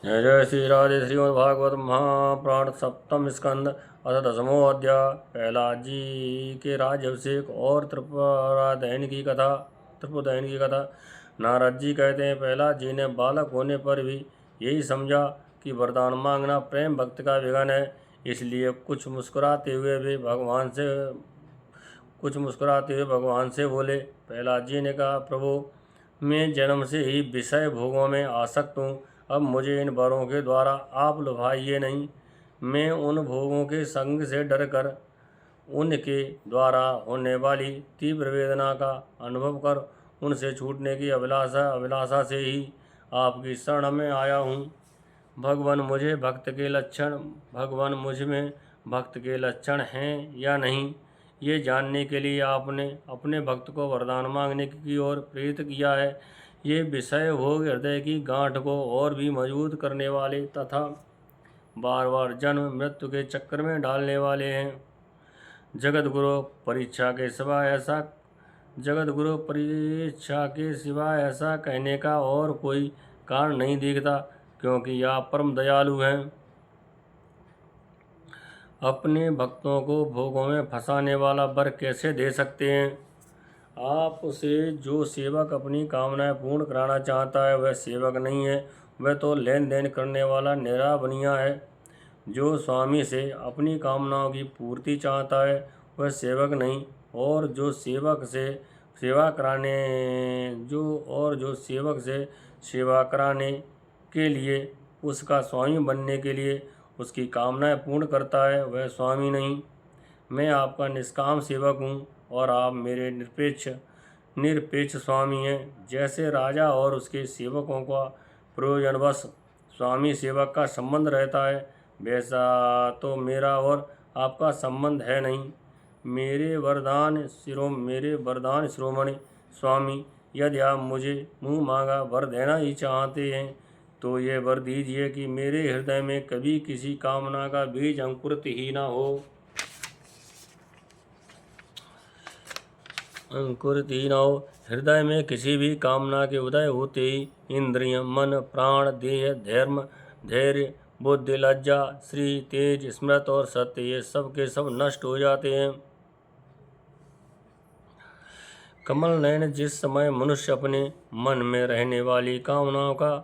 जय जय श्री राधे श्रीमद्भागवत महापुराण सप्तम स्कंद अथ दसमो अध्याय प्रहलाद जी के राज्याभिषेक और त्रिपुरादयन की कथा। नारद जी कहते हैं, प्रहलाद जी ने बालक होने पर भी यही समझा कि वरदान मांगना प्रेम भक्त का विघन है, इसलिए कुछ मुस्कुराते हुए भगवान से बोले। प्रहलाद जी ने कहा, प्रभु, मैं जन्म से ही विषय भोगों में आसक्त हूँ। अब मुझे इन वरों के द्वारा आप लुभाइए नहीं। मैं उन भोगों के संग से डरकर उनके द्वारा होने वाली तीव्र वेदना का अनुभव कर उनसे छूटने की अभिलाषा से ही आपकी शरण में आया हूँ। भगवान मुझ में भक्त के लक्षण हैं या नहीं, ये जानने के लिए आपने अपने भक्त को वरदान मांगने की ओर प्रेरित किया है। ये विषय भोग हृदय की गांठ को और भी मजबूत करने वाले तथा बार बार जन्म मृत्यु के चक्कर में डालने वाले हैं। जगत गुरु परीक्षा के सिवा ऐसा कहने का और कोई कारण नहीं दिखता, क्योंकि आप परम दयालु हैं। अपने भक्तों को भोगों में फंसाने वाला वर कैसे दे सकते हैं? आप उसे जो सेवक अपनी कामनाएं पूर्ण कराना चाहता है वह सेवक नहीं है, वह तो लेन देन करने वाला निरा बनिया है। जो स्वामी से अपनी कामनाओं की पूर्ति चाहता है वह सेवक नहीं, और जो सेवक से सेवा कराने के लिए उसका स्वामी बनने के लिए उसकी कामनाएं पूर्ण करता है वह स्वामी नहीं। मैं आपका निष्काम सेवक हूँ और आप मेरे निरपेक्ष स्वामी हैं। जैसे राजा और उसके सेवकों का प्रयोजनवश स्वामी सेवक का संबंध रहता है, वैसा तो मेरा और आपका संबंध है नहीं। मेरे वरदान शिरोमणि स्वामी, यदि आप मुझे मुँह मांगा वर देना ही चाहते हैं तो ये वर दीजिए कि मेरे हृदय में कभी किसी कामना का बीज अंकुरित ही ना हो। हृदय में किसी भी कामना के उदय होते ही इंद्रिय, मन, प्राण, देह, धैर्य, बुद्धि, लज्जा, श्री, तेज, स्मृत और सत्य, ये सब के सब नष्ट हो जाते हैं। कमल नयन जिस समय मनुष्य अपने मन में रहने वाली कामनाओं का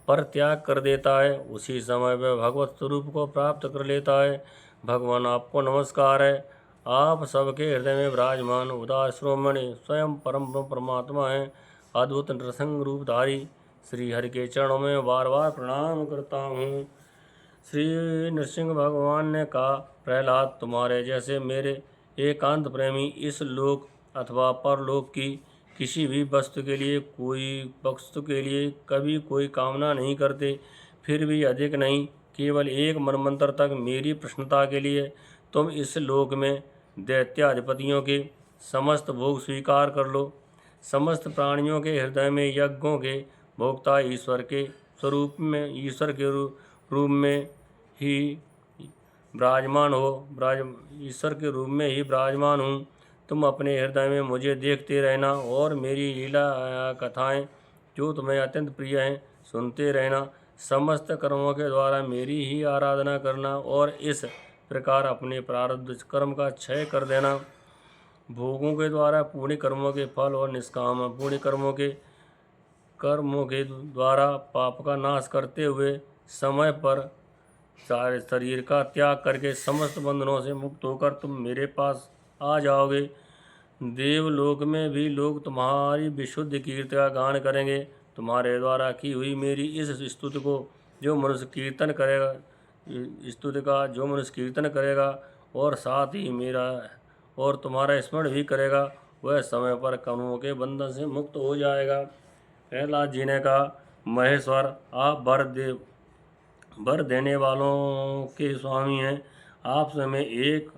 परित्याग कर देता है, उसी समय वह भगवत स्वरूप को प्राप्त कर लेता है। भगवान, आपको नमस्कार है। आप सबके हृदय में विराजमान उदार शिरोमणि स्वयं परम परमात्मा हैं। अद्भुत नृसिंह रूपधारी श्री हरि के चरणों में बार बार प्रणाम करता हूँ। श्री नृसिंह भगवान ने कहा, प्रहलाद, तुम्हारे जैसे मेरे एकांत प्रेमी इस लोक अथवा परलोक की किसी भी वस्तु के लिए कभी कोई कामना नहीं करते, फिर भी अधिक नहीं, केवल एक मनमंत्र तक मेरी प्रसन्नता के लिए तुम इस लोक में दैत्याधिपतियों के समस्त भोग स्वीकार कर लो। समस्त प्राणियों के हृदय में यज्ञों के भोक्ता ईश्वर के रूप में ही विराजमान हूँ। तुम अपने हृदय में मुझे देखते रहना और मेरी लीला कथाएं जो तुम्हें अत्यंत प्रिय हैं सुनते रहना। समस्त कर्मों के द्वारा मेरी ही आराधना करना और इस प्रकार अपने प्रारब्ध कर्म का क्षय कर देना। भोगों के द्वारा पुण्य कर्मों के फल और निष्काम पुण्य कर्मों के द्वारा पाप का नाश करते हुए समय पर सारे शरीर का त्याग करके समस्त बंधनों से मुक्त होकर तुम मेरे पास आ जाओगे। देवलोक में भी लोग तुम्हारी विशुद्ध कीर्ति का गान करेंगे। तुम्हारे द्वारा की हुई मेरी इस स्तुति को जो मनुष्य कीर्तन करेगा और साथ ही मेरा और तुम्हारा स्मरण भी करेगा, वह समय पर कर्मों के बंधन से मुक्त हो जाएगा। प्रहलाद जी ने कहा, महेश्वर, आप वर देने वालों के स्वामी हैं। आपसे मैं एक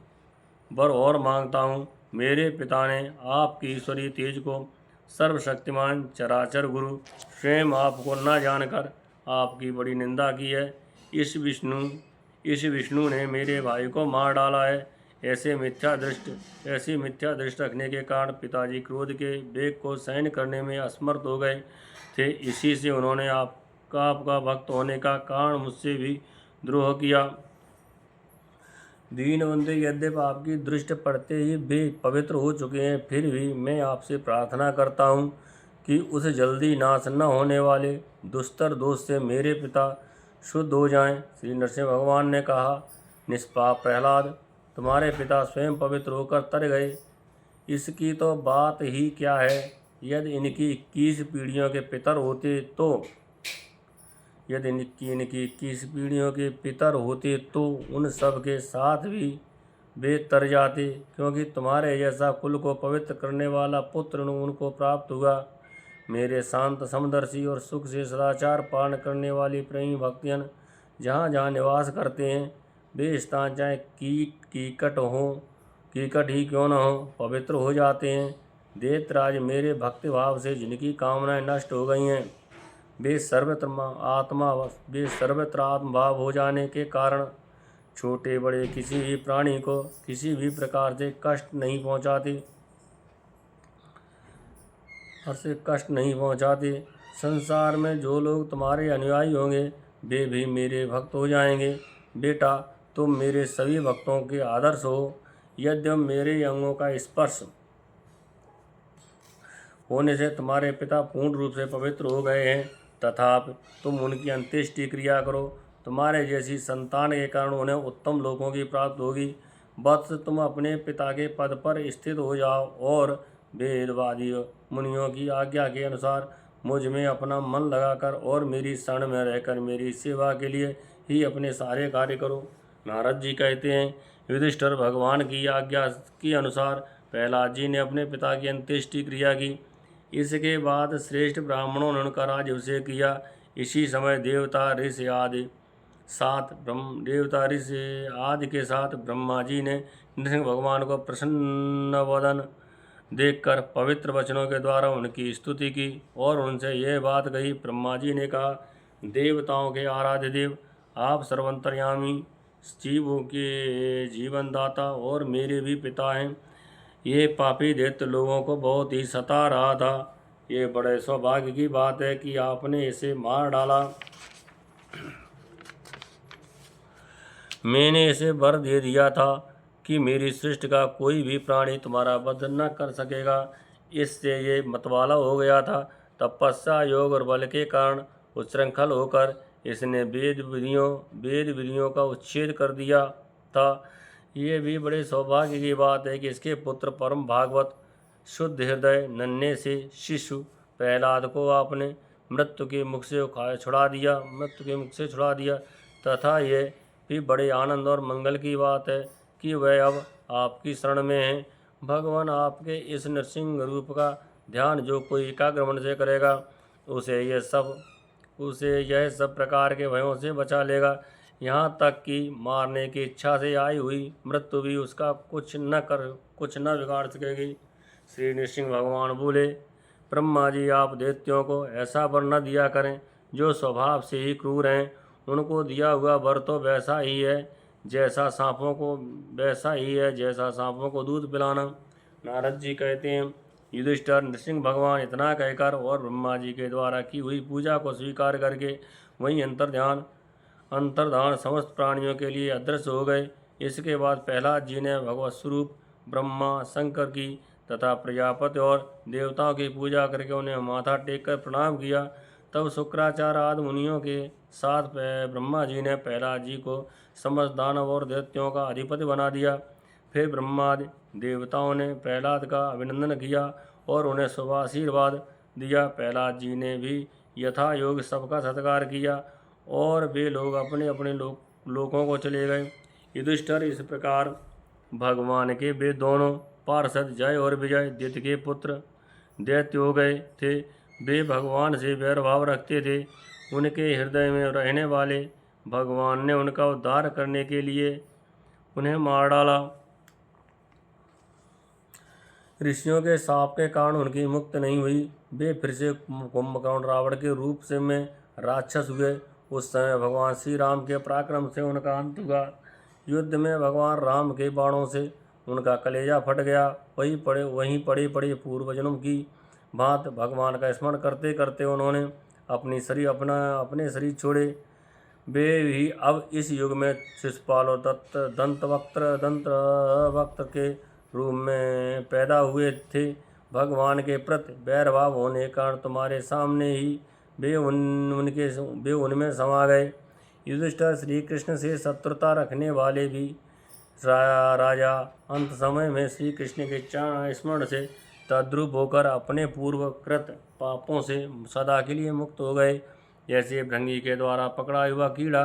वर और मांगता हूँ। मेरे पिता ने आपकी ईश्वरीय तेज को सर्वशक्तिमान चराचर गुरु स्वयं आपको न जानकर आपकी बड़ी निंदा की है। इस विष्णु ने मेरे भाई को मार डाला है। ऐसी मिथ्या दृष्टि रखने के कारण पिताजी क्रोध के वेग को सहन करने में असमर्थ हो गए थे। इसी से उन्होंने आपका भक्त होने का कारण मुझसे भी द्रोह किया। दीनबंधु, यद्यपि आपकी दृष्टि पड़ते ही वे पवित्र हो चुके हैं, फिर भी मैं आपसे प्रार्थना करता हूँ कि उस जल्दी नाश न होने वाले दुस्तर दोष से मेरे पिता शुद्ध हो जाएं। श्री नरसिंह भगवान ने कहा, निष्पाप प्रहलाद, तुम्हारे पिता स्वयं पवित्र होकर तर गए, इसकी तो बात ही क्या है। यदि इनकी 21 पीढ़ियों के पितर होते तो उन सब के साथ भी वे तर जाते, क्योंकि तुम्हारे जैसा कुल को पवित्र करने वाला पुत्र उनको प्राप्त हुआ। मेरे शांत समदर्शी और सुख से सदाचार पालन करने वाली प्रेमी भक्तजन जहाँ जहाँ निवास करते हैं, वे स्थान चाहे कीकट ही क्यों न हो, पवित्र हो जाते हैं। दैत्यराज, मेरे भक्ति भाव से जिनकी कामनाएं नष्ट हो गई हैं, वे सर्वत्र आत्मभाव हो जाने के कारण छोटे बड़े किसी भी प्राणी को किसी भी प्रकार से कष्ट नहीं पहुंचाते। संसार में जो लोग तुम्हारे अनुयायी होंगे, वे भी मेरे भक्त हो जाएंगे। बेटा, तुम मेरे सभी भक्तों के आदर्श हो। यद्यपि मेरे अंगों का स्पर्श होने से तुम्हारे पिता पूर्ण रूप से पवित्र हो गए हैं, तथापि तुम उनकी अंत्येष्टि क्रिया करो। तुम्हारे जैसी संतान के कारण उन्हें उत्तम लोकों की प्राप्ति होगी। वत्स, तुम अपने पिता के पद पर स्थित हो जाओ और वेदवादी मुनियों की आज्ञा के अनुसार मुझ में अपना मन लगाकर और मेरी शरण में रहकर मेरी सेवा के लिए ही अपने सारे कार्य करो। नारद जी कहते हैं, युधिष्ठिर, भगवान की आज्ञा के अनुसार प्रहलाद जी ने अपने पिता की अंत्येष्टि क्रिया की। इसके बाद श्रेष्ठ ब्राह्मणों ने उनका राज्याभिषेक किया। इसी समय देवता ऋषि आदि के साथ ब्रह्मा जी ने नृसिंह भगवान को प्रसन्न वदन देखकर पवित्र वचनों के द्वारा उनकी स्तुति की और उनसे यह बात कही। ब्रह्मा जी ने कहा, देवताओं के आराध्य देव, आप सर्वंतर्यामी, जीवों के जीवनदाता और मेरे भी पिता हैं। ये पापी दैत्य लोगों को बहुत ही सता रहा था। ये बड़े सौभाग्य की बात है कि आपने इसे मार डाला। मैंने इसे वर दे दिया था कि मेरी सृष्टि का कोई भी प्राणी तुम्हारा वध न कर सकेगा। इससे ये मतवाला हो गया था। तपस्या, योग और बल के कारण उच्छृंखल होकर इसने वेद विधियों का उच्छेद कर दिया था। ये भी बड़े सौभाग्य की बात है कि इसके पुत्र परम भागवत शुद्ध हृदय नन्हे से शिशु प्रहलाद को आपने मृत्यु के मुख से छुड़ा दिया तथा यह भी बड़े आनंद और मंगल की बात है कि वह अब आपकी शरण में है। भगवान, आपके इस नृसिंह रूप का ध्यान जो कोई एकाग्र मन से करेगा, उसे यह सब प्रकार के भयों से बचा लेगा। यहाँ तक कि मारने की इच्छा से आई हुई मृत्यु भी उसका कुछ न बिगाड़ सकेगी। श्री नृसिंह भगवान बोले, ब्रह्मा जी, आप दैत्यों को ऐसा वर न दिया करें जो स्वभाव से ही क्रूर हैं। उनको दिया हुआ वर तो वैसा ही है जैसा सांपों को दूध पिलाना। नारद जी कहते हैं, युधिष्ठिर, नृसिंह भगवान इतना कहकर और ब्रह्मा जी के द्वारा की हुई पूजा को स्वीकार करके वहीं अंतर्धान समस्त प्राणियों के लिए अदृश्य हो गए। इसके बाद प्रहलाद जी ने भगवत स्वरूप ब्रह्मा, शंकर की तथा प्रजापति और देवताओं की पूजा करके उन्हें माथा टेककर प्रणाम किया। तब शुक्राचार्य आदि मुनियों के साथ ब्रह्मा जी ने प्रहलाद जी को समस्त दानव और दैत्यों का अधिपति बना दिया। फिर ब्रह्मादि देवताओं ने प्रहलाद का अभिनंदन किया और उन्हें शुभ आशीर्वाद दिया। प्रहलाद जी ने भी यथा योग सबका सत्कार किया और वे लोग अपने अपने लोकों को चले गए। युधिष्ठिर, इस प्रकार भगवान के वे दोनों पार्षद जय और विजय दैत्य के पुत्र दैत्य हो गए थे। वे भगवान से वैरभाव रखते थे। उनके हृदय में रहने वाले भगवान ने उनका उद्धार करने के लिए उन्हें मार डाला। ऋषियों के शाप के कारण उनकी मुक्ति नहीं हुई। वे फिर से कुंभकर्ण रावण के रूप से में राक्षस हुए। उस समय भगवान श्री राम के पराक्रम से उनका अंत हुआ। युद्ध में भगवान राम के बाणों से उनका कलेजा फट गया। वहीं पड़े पूर्वजन्म की भांति भगवान का स्मरण करते करते उन्होंने अपने शरीर छोड़े। वे भी अब इस युग में शिशुपाल और दंतवक्त्र के रूप में पैदा हुए थे। भगवान के प्रति वैरभाव होने के कारण तुम्हारे सामने ही वे उनमें समा गए। युधिष्ठिर, श्री कृष्ण से शत्रुता रखने वाले भी राजा अंत समय में श्री कृष्ण के चरण स्मरण से तद्रुप होकर अपने पूर्वकृत पापों से सदा के लिए मुक्त हो गए। जैसे भृंगी के द्वारा पकड़ा हुआ कीड़ा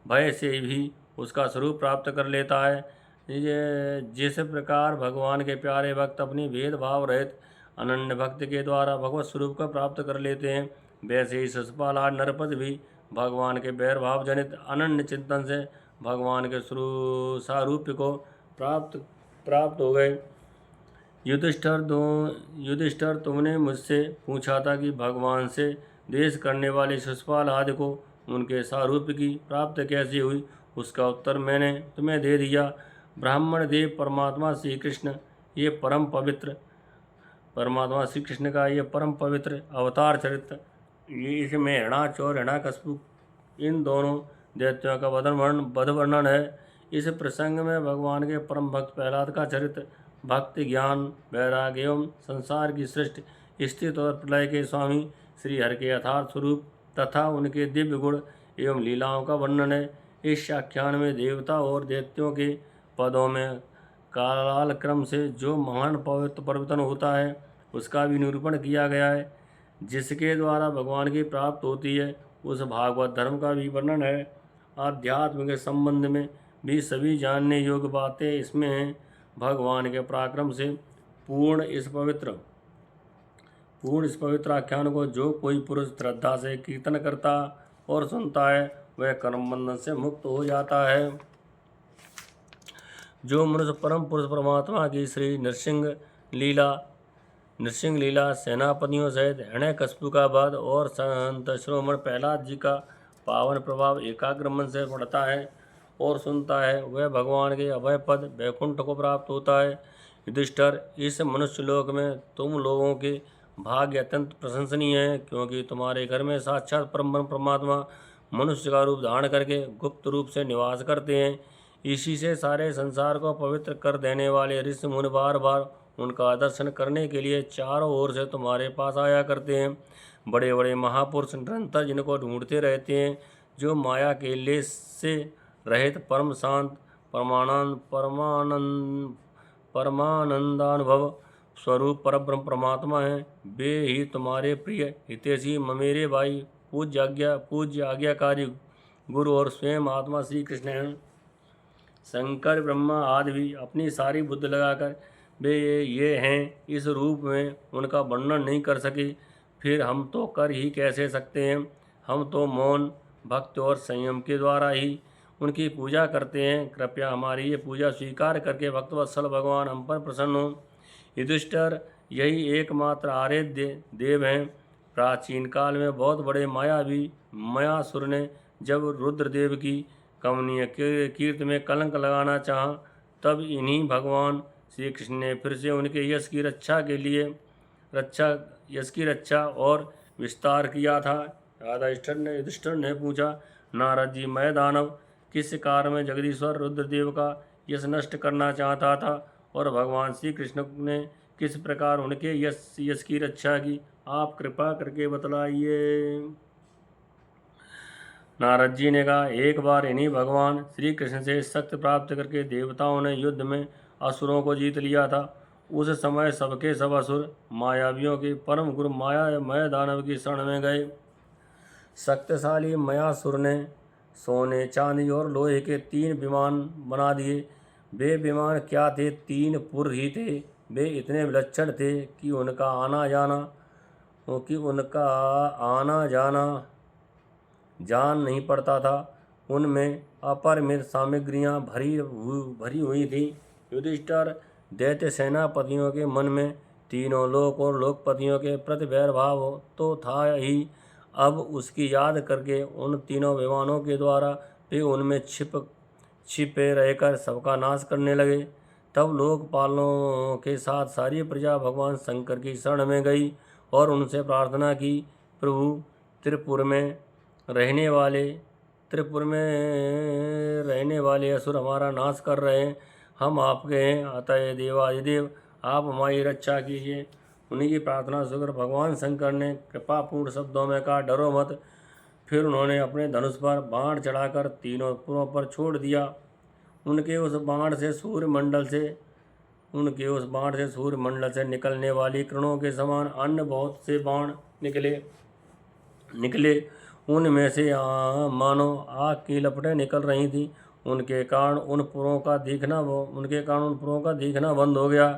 भय से भी उसका स्वरूप प्राप्त कर लेता है, जिस प्रकार भगवान के प्यारे भक्त अपनी भेदभाव रहित अनन्य भक्त के द्वारा भगवत स्वरूप का प्राप्त कर लेते हैं, वैसे ही शिशुपाल आदि नरपति भी भगवान के वैरभाव जनित अनन्य चिंतन से भगवान के सारूप्य को प्राप्त हो गए। युधिष्ठिर, तुमने मुझसे पूछा था कि भगवान से द्वेष करने वाले शिशुपाल आदि को उनके सारूप्य की प्राप्ति कैसे हुई, उसका उत्तर मैंने तुम्हें दे दिया। ब्राह्मण देव परमात्मा श्री कृष्ण का ये परम पवित्र अवतार चरित्र, ये इसमें हिरणाक्ष और हिरण्यकशिपु इन दोनों दैत्यों का वध वर्णन है। इस प्रसंग में भगवान के परम भक्त प्रहलाद का चरित्र, भक्ति, ज्ञान, वैराग्य एवं संसार की सृष्टि, स्थिति और प्रलय के स्वामी श्री हरि के यथार्थ स्वरूप तथा उनके दिव्य गुण एवं लीलाओं का वर्णन है। इस आख्यान में देवता और दैत्यों के पदों में काल क्रम से जो महान परिवर्तन होता है उसका भी निरूपण किया गया है, जिसके द्वारा भगवान की प्राप्त होती है। उस भागवत धर्म का भी वर्णन है। आध्यात्म के संबंध में भी सभी जानने योग्य बातें इसमें हैं। भगवान के पराक्रम से पूर्ण इस पवित्र आख्यान को जो कोई पुरुष श्रद्धा से कीर्तन करता और सुनता है वह कर्म बंधन से मुक्त हो जाता है। जो मनुष्य परम पुरुष परमात्मा की श्री नृसिंह लीला सेनापतियों सहित हिरण्यकशिपु का वध और संत शिरोमणि प्रहलाद जी का पावन प्रभाव एकाग्र मन से पढ़ता है और सुनता है, वह भगवान के अभय पद वैकुंठ को प्राप्त होता है। युधिष्ठिर, इस मनुष्य लोक में तुम लोगों के भाग्य अत्यंत प्रशंसनीय है, क्योंकि तुम्हारे घर में साक्षात परमात्मा मनुष्य का रूप धारण करके गुप्त रूप से निवास करते हैं। इसी से सारे संसार को पवित्र कर देने वाले ऋषि मुनि बार बार उनका दर्शन करने के लिए चारों ओर से तुम्हारे पास आया करते हैं। बड़े बड़े महापुरुष निरंतर जिनको ढूंढते रहते हैं, जो माया के लेस से रहित परम शांत परमानंदानुभव स्वरूप परब्रह्म परमात्मा हैं, वे ही तुम्हारे प्रिय हितैषी ममेरे भाई पूज्य आज्ञाकारी गुरु और स्वयं आत्मा श्री कृष्ण हैं। शंकर, ब्रह्मा आदि भी अपनी सारी बुद्धि लगाकर वे ये हैं इस रूप में उनका वर्णन नहीं कर सके, फिर हम तो कर ही कैसे सकते हैं। हम तो मौन, भक्ति और संयम के द्वारा ही उनकी पूजा करते हैं। कृपया हमारी ये पूजा स्वीकार करके भक्तवत्सल भगवान हम पर प्रसन्न हो। युधिष्ठिर, यही एकमात्र आराध्य देव हैं। प्राचीन काल में बहुत बड़े मायासुर ने जब रुद्रदेव की कमनीय कीर्ति में कलंक लगाना चाहा, तब इन्हीं भगवान श्री कृष्ण ने फिर से उनके यश की रक्षा और विस्तार किया था। युधिष्ठिर ने पूछा, नारद जी, मैं दानव किस कार्य में जगदीश्वर रुद्रदेव का यश नष्ट करना चाहता था और भगवान श्री कृष्ण ने किस प्रकार उनके यश की रक्षा की, आप कृपा करके बतलाइए। नारद जी ने कहा, एक बार इन्हीं भगवान श्री कृष्ण से शक्ति प्राप्त करके देवताओं ने युद्ध में असुरों को जीत लिया था। उस समय सबके सब असुर मायावियों के परम गुरु माया दानव की शरण में गए। शक्तिशाली मायासुर ने सोने, चांदी और लोहे के 3 विमान बना दिए। वे विमान क्या थे? 3 पुर ही थे। वे इतने विलक्षण थे कि उनका आना जाना जान नहीं पड़ता था। उनमें अपरिमित सामग्रियां भरी हुई थी। युधिष्ठिर, दैत्य सेनापतियों के मन में तीनों लोक और लोकपतियों के प्रति वैरभाव तो था ही, अब उसकी याद करके उन तीनों विमानों के द्वारा वे उनमें छिपे रहकर सबका नाश करने लगे। तब लोकपालों के साथ सारी प्रजा भगवान शंकर की शरण में गई और उनसे प्रार्थना की, प्रभु, त्रिपुर में रहने वाले असुर हमारा नाश कर रहे हैं। हम आपके हैं, अतः देवाधिदेव आप हमारी रक्षा कीजिए। उन्हीं की प्रार्थना सुनकर भगवान शंकर ने कृपापूर्ण शब्दों में कहा, डरो मत। फिर उन्होंने अपने धनुष पर बाण चढ़ाकर तीनों पुरों पर छोड़ दिया। उनके उस बाण से सूर्यमंडल से निकलने वाली किरणों के समान अन्य बहुत से बाण निकले। उनमें से मानो आग की लपटें निकल रही थीं। उनके कारण उन पुरों का दिखना बंद हो गया।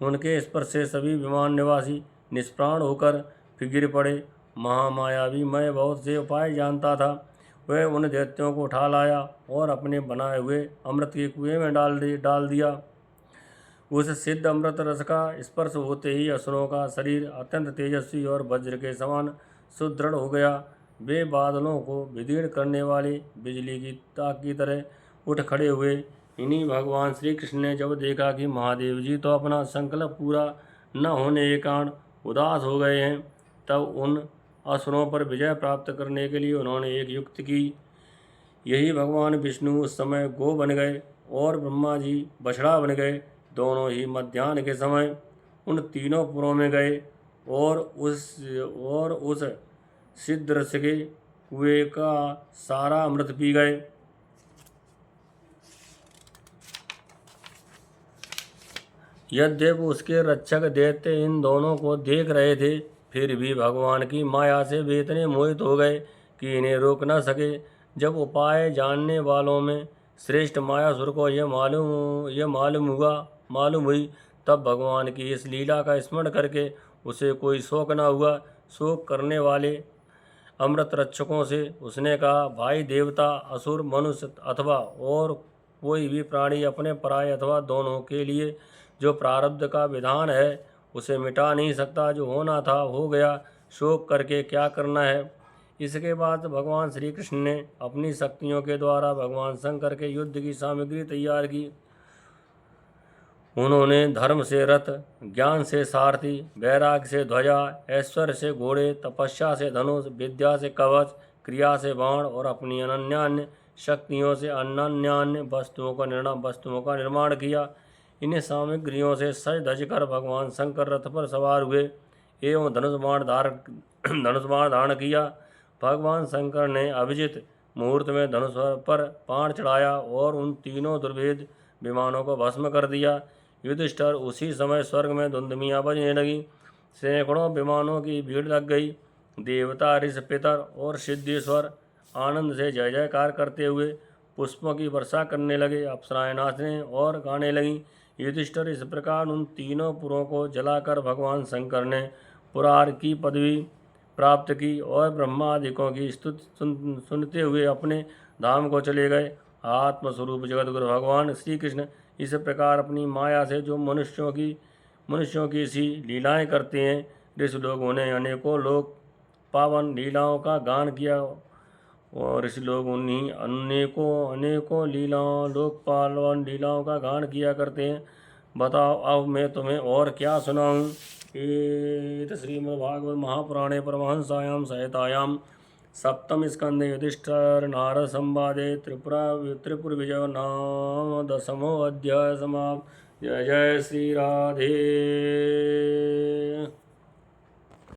उनके स्पर्श से सभी विमान निवासी निष्प्राण होकर फिर गिर पड़े। महामायावी मैं बहुत से उपाय जानता था। वह उन दैत्यों को उठा लाया और अपने बनाए हुए अमृत के कुएं में डाल दिया। उस सिद्ध अमृत रस का स्पर्श होते ही असुरों का शरीर अत्यंत तेजस्वी और वज्र के समान सुदृढ़ हो गया। वे बादलों को विदीर्ण करने वाली बिजली की ताक की तरह उठ खड़े हुए। इन्हीं भगवान श्री कृष्ण ने जब देखा कि महादेव जी तो अपना संकल्प पूरा न होने के कारण उदास हो गए हैं, तब उन असुरों पर विजय प्राप्त करने के लिए उन्होंने एक युक्ति की। यही भगवान विष्णु उस समय गो बन गए और ब्रह्मा जी बछड़ा बन गए। दोनों ही मध्याह्न के समय उन तीनों पुरों में गए और उस सिद्ध रस के कुएं का सारा अमृत पी गए। यद्यपि उसके रक्षक दैत्य इन दोनों को देख रहे थे, फिर भी भगवान की माया से वे इतने मोहित हो गए कि इन्हें रोक न सके। जब उपाय जानने वालों में श्रेष्ठ मायासुर को यह मालूम हुई, तब भगवान की इस लीला का स्मरण करके उसे कोई शोक न हुआ। शोक करने वाले अमृत रक्षकों से उसने कहा, भाई देवता, असुर, मनुष्य अथवा और कोई भी प्राणी अपने पराये अथवा दोनों के लिए जो प्रारब्ध का विधान है उसे मिटा नहीं सकता। जो होना था हो गया, शोक करके क्या करना है। इसके बाद भगवान श्री कृष्ण ने अपनी शक्तियों के द्वारा भगवान शंकर के युद्ध की सामग्री तैयार की। उन्होंने धर्म से रथ, ज्ञान से सारथी, वैराग्य से ध्वजा, ऐश्वर्य से घोड़े, तपस्या से धनुष, विद्या से कवच, क्रिया से बाण और अपनी अनन्यान्य शक्तियों से अनन्यान्य वस्तुओं का निर्माण किया। इन सामग्रियों से सज धज कर भगवान शंकर रथ पर सवार हुए एवं धनुष बाण धारण किया। भगवान शंकर ने अभिजित मुहूर्त में धनुष पर बाण चढ़ाया और उन तीनों दुर्भेद विमानों को भस्म कर दिया। युधिष्ठिर उसी समय स्वर्ग में धुंधुमियाँ बजने लगी। सैकड़ों विमानों की भीड़ लग गई। देवता, ऋषि, पितर और सिद्धेश्वर आनंद से जय जयकार करते हुए पुष्पों की वर्षा करने लगे। अप्सराएं नाचने और गाने लगीं। युधिष्ठिर इस प्रकार उन तीनों पुरों को जलाकर भगवान शंकर ने पुरार की पदवी प्राप्त की और ब्रह्मादिकों की स्तुति सुनते हुए अपने धाम को चले गए। आत्मस्वरूप जगतगुरु भगवान श्री कृष्ण इस प्रकार अपनी माया से जो मनुष्यों की सी लीलाएं करते हैं, ऋषि लोग उन्हें अनेकों लोक पावन लीलाओं का गान किया और ऋषि लोग उन्हीं अनेकों लोक पावन लीलाओं का गान किया करते हैं। बताओ अब मैं तुम्हें और क्या सुनाऊं। एत श्रीमद्भागवत महापुराणे परमहंसायां संहितायां सप्तम स्कंदे युधिष्ठिर नारद संवादे त्रिपुर विजय नाम 10वां अध्याय समाप्त। जय जय श्री राधे।